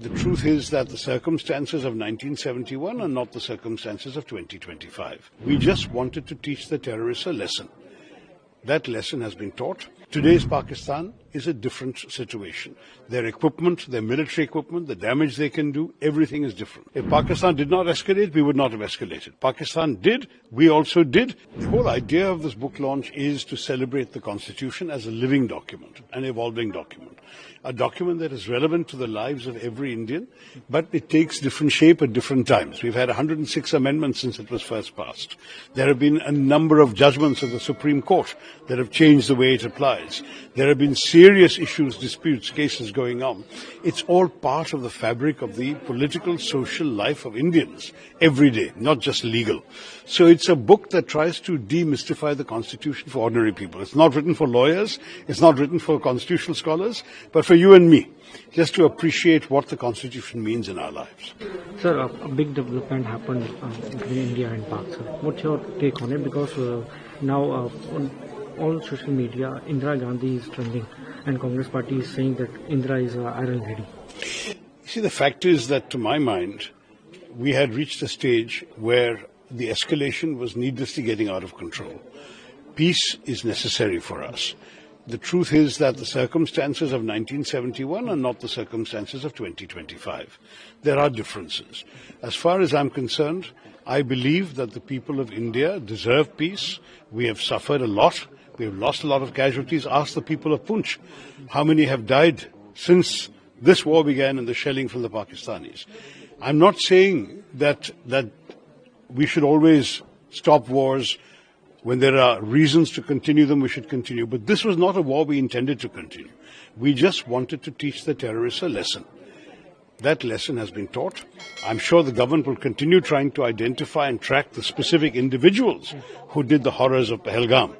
The truth is that the circumstances of 1971 are not the circumstances of 2025. We just wanted to teach the terrorists a lesson. That lesson has been taught. Today's Pakistan is a different situation. Their equipment, their military equipment, the damage they can do, everything is different. If Pakistan did not escalate, we would not have escalated. Pakistan did, we also did. The whole idea of this book launch is to celebrate the Constitution as a living document, an evolving document. A document that is relevant to the lives of every Indian, but it takes different shape at different times. We've had 106 amendments since it was first passed. There have been a number of judgments of the Supreme Court that have changed the way it applies. There have been serious issues, disputes, cases going on. It's all part of the fabric of the political, social life of Indians every day, not just legal. So it's a book that tries to demystify the Constitution for ordinary people. It's not written for lawyers, it's not written for constitutional scholars, but for you and me, just to appreciate what the Constitution means in our lives. Sir, a big development happened between India and Pak. Sir. What's your take on it? Because now on all social media, Indira Gandhi is trending, and Congress Party is saying that Indira is iron ready. See, the fact is that, to my mind, we had reached a stage where the escalation was needlessly getting out of control. Peace is necessary for us. The truth is that the circumstances of 1971 are not the circumstances of 2025. There are differences. As far as I'm concerned, I believe that the people of India deserve peace. We have suffered a lot. We have lost a lot of casualties. Ask the people of Poonch how many have died since this war began and the shelling from the Pakistanis. I'm not saying that we should always stop wars. When there are reasons to continue them, we should continue. But this was not a war we intended to continue. We just wanted to teach the terrorists a lesson. That lesson has been taught. I'm sure the government will continue trying to identify and track the specific individuals who did the horrors of Pahalgam.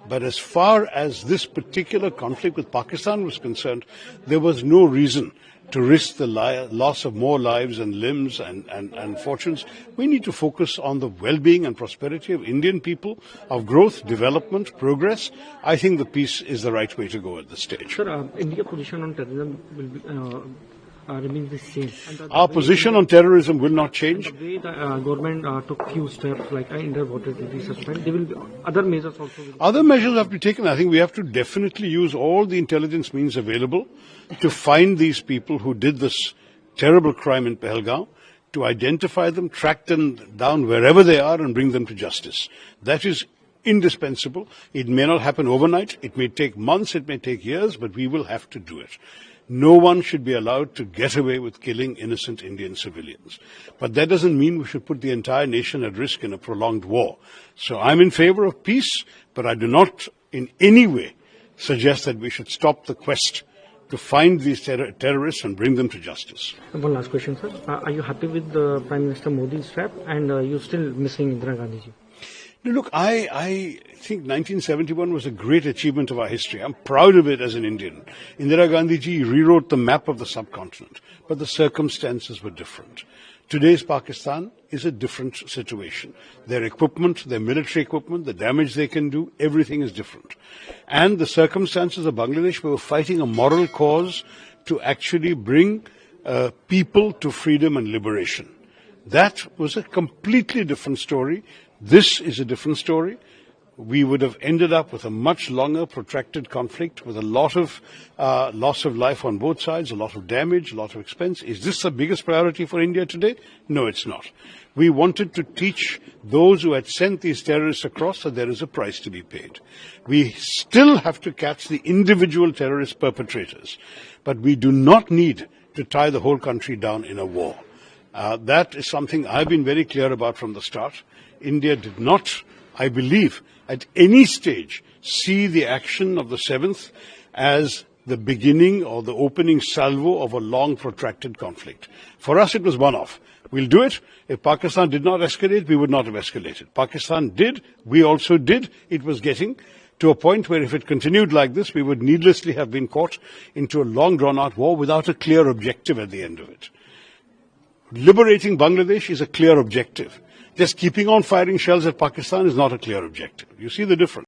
But as far as this particular conflict with Pakistan was concerned, there was no reason to risk the loss of more lives and limbs and fortunes. We need to focus on the well-being and prosperity of Indian people, of growth, development, progress. I think the peace is the right way to go at this stage. Sir, India's position on terrorism will be, remains the same. Our position on terrorism will not change. The way the government took few steps like underwater will be suspended, there will be other measures also. Other measures have to be taken. I think we have to definitely use all the intelligence means available to find these people who did this terrible crime in Pahalgam, to identify them, track them down wherever they are and bring them to justice. That is indispensable. It may not happen overnight. It may take months, it may take years, but we will have to do it. No one should be allowed to get away with killing innocent Indian civilians. But that doesn't mean we should put the entire nation at risk in a prolonged war. So I'm in favor of peace, but I do not in any way suggest that we should stop the quest to find these terrorists and bring them to justice. One last question, sir. Are you happy with Prime Minister Modi's step, and you're still missing Indira Gandhi ji? Look, I think 1971 was a great achievement of our history. I'm proud of it as an Indian. Indira Gandhi ji rewrote the map of the subcontinent, but the circumstances were different. Today's Pakistan is a different situation. Their equipment, their military equipment, the damage they can do, everything is different. And the circumstances of Bangladesh, we were fighting a moral cause to actually bring people to freedom and liberation. That was a completely different story. This is a different story. We would have ended up with a much longer, protracted conflict with a lot of loss of life on both sides, a lot of damage, a lot of expense. Is this the biggest priority for India today? No, it's not. We wanted to teach those who had sent these terrorists across that there is a price to be paid. We still have to catch the individual terrorist perpetrators, but we do not need to tie the whole country down in a war. That is something I've been very clear about from the start. India did not, I believe, at any stage see the action of the 7th as the beginning or the opening salvo of a long protracted conflict. For us it was one-off. We'll do it. If Pakistan did not escalate, we would not have escalated. Pakistan did, we also did. It was getting to a point where if it continued like this, we would needlessly have been caught into a long drawn-out war without a clear objective at the end of it. Liberating Bangladesh is a clear objective. Just keeping on firing shells at Pakistan is not a clear objective. You see the difference.